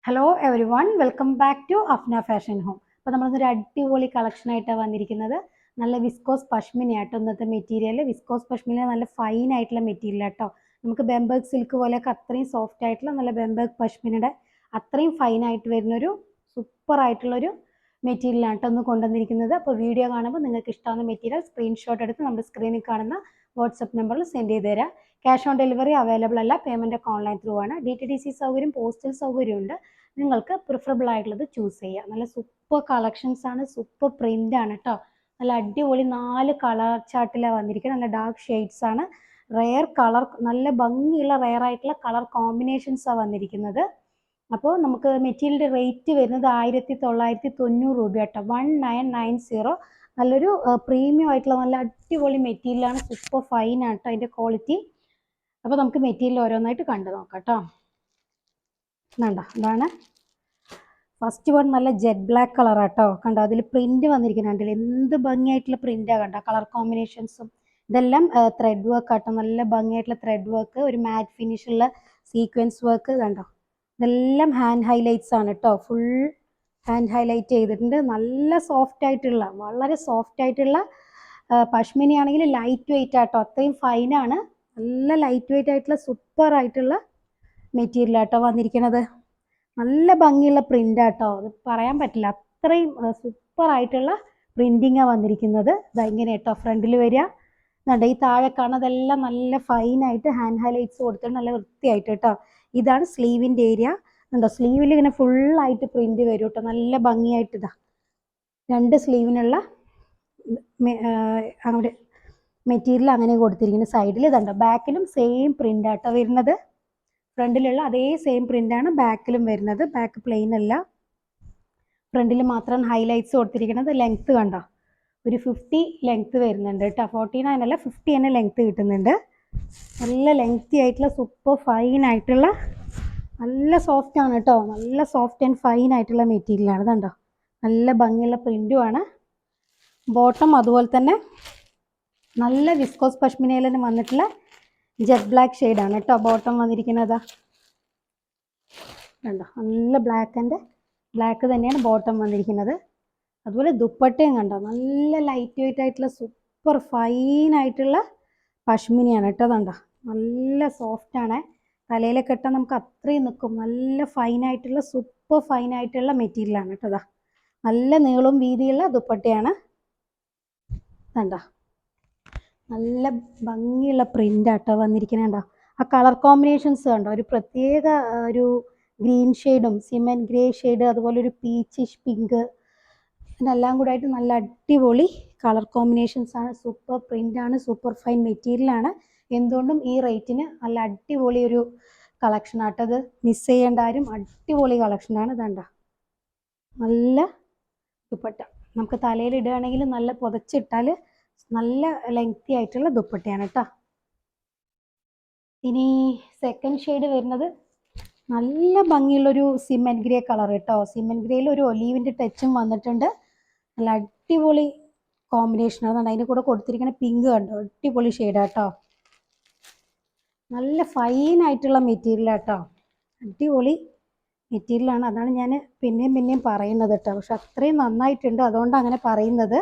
Hello everyone, welcome back to Afna fashion home. അപ്പോൾ നമ്മളൊരു അടിപൊളി കളക്ഷനായിട്ടാണ് വന്നിരിക്കുന്നത്. നല്ല വിസ്കോസ് പഷ്മിനയാട്ടോ ഇന്നത്തെ മെറ്റീരിയൽ. വിസ്കോസ് പഷ്മിന നല്ല ഫൈൻ ആയിട്ടുള്ള മെറ്റീരിയൽ ആട്ടോ. നമുക്ക് ബെംബർഗ് സിൽക്ക് പോലെയൊക്കെ അത്രയും സോഫ്റ്റ് ആയിട്ടുള്ള നല്ല ബെംബർഗ് പഷ്മിനയുടെ അത്രയും ഫൈൻ ആയിട്ട് വരുന്നൊരു സൂപ്പർ ആയിട്ടുള്ളൊരു മെറ്റീരിയലാണ് കേട്ടോ ഒന്ന് കൊണ്ടുവന്നിരിക്കുന്നത്. അപ്പോൾ വീഡിയോ കാണുമ്പോൾ നിങ്ങൾക്ക് ഇഷ്ടമാകുന്ന മെറ്റീരിയൽ സ്ക്രീൻഷോട്ട് എടുത്ത് നമ്മുടെ സ്ക്രീനിൽ കാണുന്ന വാട്സപ്പ് നമ്പറിൽ സെൻഡ് ചെയ്ത് തരാം. ക്യാഷ് ഓൺ ഡെലിവറി അവൈലബിൾ അല്ല, പേയ്മെൻറ്റ് ഒക്കെ ഓൺലൈൻ ത്രൂ ആണ്. DTDC സൗകര്യം, പോസ്റ്റൽ സൗകര്യമുണ്ട്. നിങ്ങൾക്ക് പ്രിഫറബിൾ ആയിട്ടുള്ളത് ചൂസ് ചെയ്യാം. നല്ല സൂപ്പർ കളക്ഷൻസ് ആണ്, സൂപ്പർ പ്രിൻ്റ് ആണ് കേട്ടോ. നല്ല അടിപൊളി 4 കളർ ചാർട്ടിലാണ് വന്നിരിക്കുന്നത്. നല്ല ഡാർക്ക് ഷെയ്ഡ്സ് ആണ്, റെയർ കളർ, നല്ല ഭംഗിയുള്ള റെയർ ആയിട്ടുള്ള കളർ കോമ്പിനേഷൻസാണ് വന്നിരിക്കുന്നത്. അപ്പോൾ നമുക്ക് മെറ്റീരിയലിൻ്റെ റേറ്റ് വരുന്നത് 1990 രൂപ കേട്ടോ. 1990. നല്ലൊരു പ്രീമിയം ആയിട്ടുള്ള നല്ല അടിപൊളി മെറ്റീരിയലാണ്, സൂപ്പർ ഫൈൻ ആണ് കേട്ടോ അതിൻ്റെ ക്വാളിറ്റി. അപ്പോൾ നമുക്ക് മെറ്റീരിയൽ ഓരോന്നായിട്ട് കണ്ടു നോക്കാം കേട്ടോ. കണ്ടോ, ഇതാണ് ഫസ്റ്റ് വൺ. നല്ല ജെറ്റ് ബ്ലാക്ക് കളർ ആട്ടോ. കണ്ടോ, അതിൽ പ്രിന്റ് വന്നിരിക്കുന്നുണ്ടല്ലോ, എന്ത് ഭംഗിയായിട്ടുള്ള പ്രിന്റാണ് കണ്ടോ. കളർ കോമ്പിനേഷൻസും ഇതെല്ലാം ത്രെഡ് വർക്ക് ആട്ടോ. നല്ല ഭംഗിയായിട്ടുള്ള ത്രെഡ് വർക്ക്, ഒരു മാറ്റ് ഫിനിഷുള്ള സീക്വൻസ് വർക്ക് കണ്ടോ. ഇതെല്ലാം ഹാൻഡ് ഹൈലൈറ്റ്സ് ആണ് കേട്ടോ. ഫുൾ ഹാൻഡ് ഹൈലൈറ്റ് ചെയ്തിട്ടുണ്ട്. നല്ല സോഫ്റ്റ് ആയിട്ടുള്ള, വളരെ സോഫ്റ്റ് ആയിട്ടുള്ള പഷ്മിനിയാണെങ്കിൽ ലൈറ്റ് വെയിറ്റ് ആട്ടോ. അത്രയും ഫൈനാണ്. നല്ല ലൈറ്റ് വെയിറ്റ് ആയിട്ടുള്ള സൂപ്പർ ആയിട്ടുള്ള മെറ്റീരിയൽ ആട്ടോ വന്നിരിക്കുന്നത്. നല്ല ഭംഗിയുള്ള പ്രിന്റ് ആട്ടോ, അത് പറയാൻ പറ്റില്ല, അത്രയും സൂപ്പർ ആയിട്ടുള്ള പ്രിന്റിങ്ങാണ് വന്നിരിക്കുന്നത്. ഇതെങ്ങനെ കേട്ടോ ഫ്രണ്ടിൽ വരിക എന്നുണ്ട്. ഈ താഴെ കാണുന്നതെല്ലാം നല്ല ഫൈനായിട്ട് ഹാൻഡ് ഹൈലൈറ്റ്സ് കൊടുത്തിട്ട് നല്ല വൃത്തിയായിട്ട് കേട്ടോ. ഇതാണ് സ്ലീവിൻ്റെ ഏരിയ. ഉണ്ടോ, സ്ലീവിൽ ഇങ്ങനെ ഫുള്ളായിട്ട് പ്രിന്റ് വരും കേട്ടോ. നല്ല ഭംഗിയായിട്ട് ഇതാ 2 സ്ലീവിനുള്ള അവിടെ മെറ്റീരിയൽ അങ്ങനെ കൊടുത്തിരിക്കുന്നത്. സൈഡിൽ ഇതുണ്ടോ, ബാക്കിലും സെയിം പ്രിന്റ് ആട്ടോ വരുന്നത്. ഫ്രണ്ടിലുള്ള അതേ സെയിം പ്രിന്റാണ് ബാക്കിലും വരുന്നത്. ബാക്ക് പ്ലെയിൻ അല്ല, ഫ്രണ്ടിൽ മാത്രം ഹൈലൈറ്റ്സ് കൊടുത്തിരിക്കുന്നത്. ലെങ്ത്ത് കണ്ടോ, ഒരു 50 ലെങ്ത്ത് വരുന്നുണ്ട് കേട്ടോ. 49 അല്ല, 50 തന്നെ ലെങ്ത്ത് കിട്ടുന്നുണ്ട്. നല്ല ലെങ്തി ആയിട്ടുള്ള സൂപ്പർ ഫൈൻ ആയിട്ടുള്ള നല്ല സോഫ്റ്റ് ആണ് കേട്ടോ. നല്ല സോഫ്റ്റ് ആൻഡ് ഫൈൻ ആയിട്ടുള്ള മെറ്റീരിയലാണ്. ഇതുണ്ടോ, നല്ല ഭംഗിയുള്ള പ്രിന്റുമാണ്. ബോട്ടം അതുപോലെ തന്നെ നല്ല വിസ്കോസ് പഷ്മിനയിൽ തന്നെ വന്നിട്ടുള്ള ജെറ്റ് ബ്ലാക്ക് ഷെയ്ഡാണ് കേട്ടോ ബോട്ടം വന്നിരിക്കുന്നത്. കണ്ടോ, നല്ല ബ്ലാക്ക് തന്നെയാണ് ബോട്ടം വന്നിരിക്കുന്നത്. അതുപോലെ ദുപ്പട്ടയും കണ്ടോ, നല്ല ലൈറ്റ് വെയിറ്റ് ആയിട്ടുള്ള സൂപ്പർ ഫൈൻ ആയിട്ടുള്ള പഷ്മിനിയാണ് കേട്ടോ. കണ്ടോ, നല്ല സോഫ്റ്റ് ആണ്. തലയിലൊക്കെ ഇട്ടാൽ നമുക്ക് അത്രയും നിൽക്കും. നല്ല ഫൈൻ ആയിട്ടുള്ള സൂപ്പർ ഫൈൻ ആയിട്ടുള്ള മെറ്റീരിയലാണ് കേട്ടോ. നല്ല നീളവും വീതിയുള്ള ദുപ്പട്ടയാണ്. കണ്ടോ, നല്ല ഭംഗിയുള്ള പ്രിന്റ് ആട്ടോ വന്നിരിക്കുന്നുണ്ടോ. ആ കളർ കോമ്പിനേഷൻസ് കണ്ടോ, ഒരു പ്രത്യേക ഒരു ഗ്രീൻ ഷെയ്ഡും സിമെന്റ് ഗ്രേ ഷെയ്ഡ്, അതുപോലെ ഒരു പീച്ചിഷ് പിങ്ക്, ഇതെല്ലാം കൂടെ ആയിട്ട് നല്ല അടിപൊളി കളർ കോമ്പിനേഷൻസ് ആണ്. സൂപ്പർ പ്രിന്റ് ആണ്, സൂപ്പർ ഫൈൻ മെറ്റീരിയൽ ആണ്. എന്തുകൊണ്ടും ഈ റേറ്റിന് നല്ല അടിപൊളി ഒരു കളക്ഷൻ ആട്ടോ. അത് മിസ് ചെയ്യേണ്ട ആരും, അടിപൊളി കളക്ഷനാണ്. ഇതണ്ട നല്ല ദുപ്പട്ട, നമുക്ക് തലയിൽ ഇടുകയാണെങ്കിൽ നല്ല പുതച്ചിട്ടാൽ നല്ല ലെങ്തി ആയിട്ടുള്ള ദുപ്പട്ടയാണ് കേട്ടോ. ഇനി സെക്കൻഡ് ഷെയ്ഡ് വരുന്നത് നല്ല ഭംഗിയുള്ളൊരു സിമെന്റ് ഗ്രേ കളർ കേട്ടോ. സിമെന്റ് ഗ്രേയിൽ ഒരു ഒലീവിൻ്റെ ടച്ചും വന്നിട്ടുണ്ട്. നല്ല അടിപൊളി കോമ്പിനേഷൻ ആണ്. അതിൻ്റെ കൂടെ കൊടുത്തിരിക്കുന്ന പിങ്ക് കണ്ടോ, അടിപൊളി ഷെയ്ഡാട്ടോ. നല്ല ഫൈൻ ആയിട്ടുള്ള മെറ്റീരിയൽ ആട്ടോ, അടിപൊളി മെറ്റീരിയലാണ്. അതാണ് ഞാൻ പിന്നെയും പറയുന്നത് കേട്ടോ. പക്ഷെ അത്രയും നന്നായിട്ടുണ്ട്, അതുകൊണ്ടാണ് അങ്ങനെ പറയുന്നത്.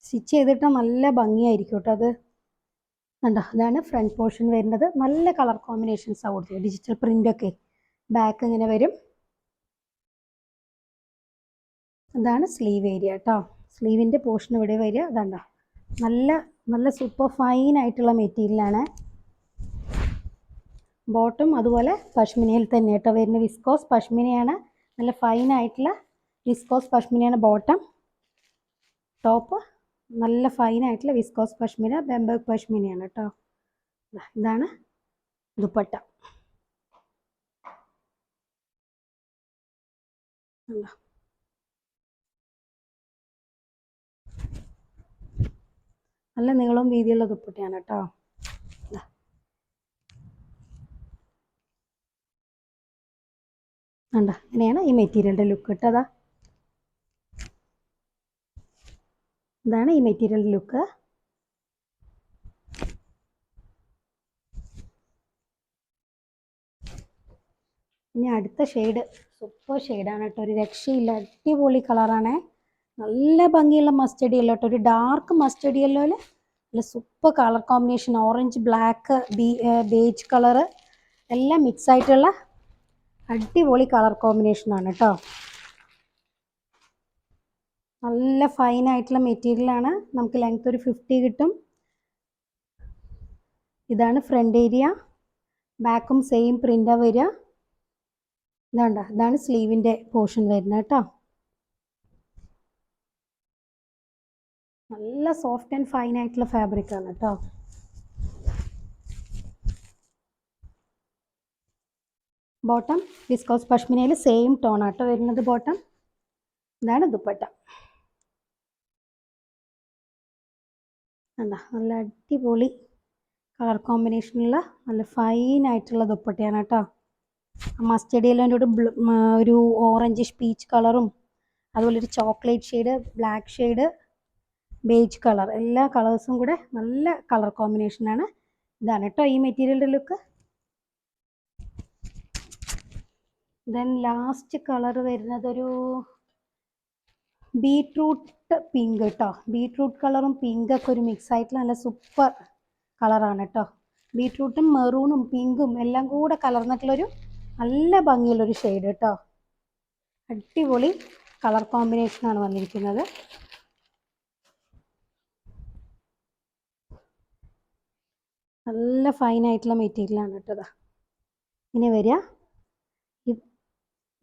സ്റ്റിച്ച് ചെയ്തിട്ട് നല്ല ഭംഗിയായിരിക്കും കേട്ടോ അത്. കണ്ടോ, അതാണ് ഫ്രണ്ട് പോർഷൻ വരുന്നത്. നല്ല കളർ കോമ്പിനേഷൻസാണ് കൊടുത്തത്, ഡിജിറ്റൽ പ്രിൻ്റൊക്കെ. ബാക്ക് ഇങ്ങനെ വരും. അതാണ് സ്ലീവ് ഏരിയ കേട്ടോ. സ്ലീവിൻ്റെ പോർഷൻ ഇവിടെ വരിക. അതാണ്ടോ, നല്ല സൂപ്പർ ഫൈൻ ആയിട്ടുള്ള മെറ്റീരിയലാണ്. ബോട്ടം അതുപോലെ പഷ്മിനയിൽ തന്നെ കേട്ടോ വരുന്ന വിസ്കോസ് പഷ്മിനയാണ്. നല്ല ഫൈൻ ആയിട്ടുള്ള വിസ്കോസ് പഷ്മിനയാണ് ബോട്ടം. ടോപ്പ് നല്ല ഫൈൻ ആയിട്ടുള്ള വിസ്കോസ് പഷ്മിന, ബെംബർഗ് പഷ്മിനയാണ് കേട്ടോ. ഇതാണ് ദുപ്പട്ട. നല്ല നീളവും വീതിയുള്ള ദുപ്പട്ടയാണ് കേട്ടോ. കണ്ടോ, ഇങ്ങനെയാണ് ഈ മെറ്റീരിയലിൻ്റെ ലുക്ക് കേട്ടോ. ഇതാണ് ഈ മെറ്റീരിയൽ ലുക്ക്. ഇനി അടുത്ത ഷെയ്ഡ് സൂപ്പർ ഷെയ്ഡാണ് കേട്ടോ, ഒരു രക്ഷയില്ല, അടിപൊളി കളറാണേ. നല്ല ഭംഗിയുള്ള മസ്റ്റർഡ് യെല്ലോ കേട്ടോ, ഒരു ഡാർക്ക് മസ്റ്റർഡ് യെല്ലോയിൽ നല്ല super colour combination, orange, black, beige colour എല്ലാം മിക്സ് ആയിട്ടുള്ള അടിപൊളി കളർ കോമ്പിനേഷനാണ് കേട്ടോ. നല്ല ഫൈൻ ആയിട്ടുള്ള മെറ്റീരിയലാണ്. നമുക്ക് ലെങ്ത് ഒരു 50 കിട്ടും. ഇതാണ് ഫ്രണ്ട് ഏരിയ, ബാക്കും സെയിം പ്രിൻ്റാണ് വരിക. ഇതാണ് സ്ലീവിൻ്റെ പോർഷൻ വരുന്നത് കേട്ടോ. നല്ല സോഫ്റ്റ് ആൻഡ് ഫൈൻ ആയിട്ടുള്ള ഫാബ്രിക് ആണ് കേട്ടോ. ബോട്ടം വിസ്കോസ് പഷ്മിനയിൽ സെയിം ടോൺ ആട്ടോ വരുന്നത് ബോട്ടം. ഇതാണ് ദുപ്പട്ട. നല്ല അടിപൊളി കളർ കോമ്പിനേഷനുള്ള നല്ല ഫൈൻ ആയിട്ടുള്ള ദുപ്പട്ടയാണ് കേട്ടോ. മസ്റ്റർഡ് യെല്ലോൻ്റെ ഒരു ഓറഞ്ചിഷ് പീച്ച് കളറും അതുപോലെ ഒരു chocolate shade, black shade, beige colour, എല്ലാ കളേഴ്സും കൂടെ നല്ല കളർ കോമ്പിനേഷനാണ്. ഇതാണ് കേട്ടോ ഈ മെറ്റീരിയലിൻ്റെ ലുക്ക്. ദെൻ ലാസ്റ്റ് കളർ വരുന്നത് ഒരു ബീട്രൂട്ട് പിങ്ക് കേട്ടോ. ബീട്രൂട്ട് കളറും പിങ്കൊക്കെ ഒരു മിക്സ് ആയിട്ടുള്ള നല്ല സൂപ്പർ കളറാണ് കേട്ടോ. ബീട്രൂട്ടും മെറൂണും പിങ്കും എല്ലാം കൂടെ കലർന്നിട്ടുള്ളൊരു നല്ല ഭംഗിയുള്ളൊരു ഷെയ്ഡ് കേട്ടോ. അടിപൊളി കളർ കോമ്പിനേഷനാണ് വന്നിരിക്കുന്നത്. നല്ല ഫൈൻ ആയിട്ടുള്ള മെറ്റീരിയലാണ് കേട്ടോ. ഇങ്ങനെ വരിക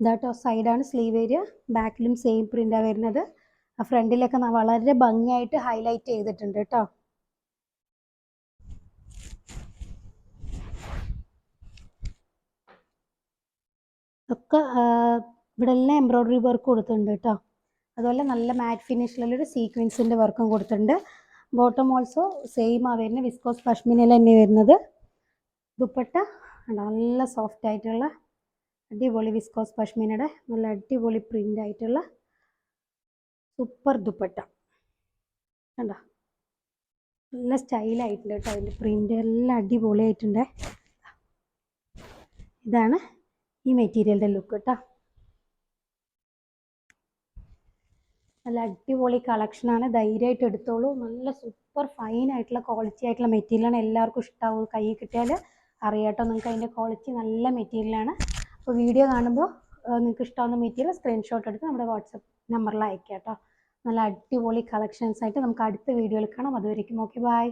ഇതാട്ടോ, സൈഡാണ് സ്ലീവ് ഏരിയ, ബാക്കിലും സെയിം പ്രിൻ്റാണ് വരുന്നത്. ആ ഫ്രണ്ടിലൊക്കെ വളരെ ഭംഗിയായിട്ട് ഹൈലൈറ്റ് ചെയ്തിട്ടുണ്ട് കേട്ടോ. ഒക്കെ ഇവിടെ എല്ലാം എംബ്രോയ്ഡറി വർക്ക് കൊടുത്തിട്ടുണ്ട് കേട്ടോ. അതുപോലെ നല്ല മാറ്റ് ഫിനിഷിലുള്ളൊരു സീക്വൻസിൻ്റെ വർക്കും കൊടുത്തിട്ടുണ്ട്. ബോട്ടം ഓൾസോ സെയിം ആ വരുന്നത്, വിസ്കോസ് പഷ്മിനയിൽ തന്നെ വരുന്നത്. ദുപ്പട്ട നല്ല സോഫ്റ്റ് ആയിട്ടുള്ള അടിപൊളി വിസ്കോസ് പഷ്മിനയുടെ നല്ല അടിപൊളി പ്രിൻ്റ് ആയിട്ടുള്ള സൂപ്പർ ദുപ്പട്ട കണ്ടോ. നല്ല സ്റ്റൈലായിട്ടുണ്ട് കേട്ടോ, അതിൻ്റെ പ്രിൻ്റ് എല്ലാം അടിപൊളിയായിട്ടുണ്ട്. ഇതാണ് ഈ മെറ്റീരിയലിൻ്റെ ലുക്ക് കേട്ടോ. നല്ല അടിപൊളി കളക്ഷനാണ്, ധൈര്യമായിട്ട് എടുത്തോളൂ. നല്ല സൂപ്പർ ഫൈൻ ആയിട്ടുള്ള ക്വാളിറ്റി ആയിട്ടുള്ള മെറ്റീരിയലാണ്, എല്ലാവർക്കും ഇഷ്ടമാവും. കയ്യിൽ കിട്ടിയാൽ അറിയാട്ടോ നിങ്ങൾക്ക് അതിൻ്റെ ക്വാളിറ്റി നല്ല മെറ്റീരിയലാണ്. അപ്പോൾ വീഡിയോ കാണുമ്പോൾ നിങ്ങൾക്ക് ഇഷ്ടമാവുന്ന മെറ്റീരിയൽ സ്ക്രീൻഷോട്ട് എടുത്ത് നമ്മുടെ വാട്സപ്പ് നമ്പറിൽ അയക്കാം കേട്ടോ. നല്ല അടിപൊളി കളക്ഷൻസ് ആയിട്ട് നമുക്ക് അടുത്ത വീഡിയോയിൽ കാണാം. അതുവരെയ്ക്കും ഓക്കെ, ബൈ.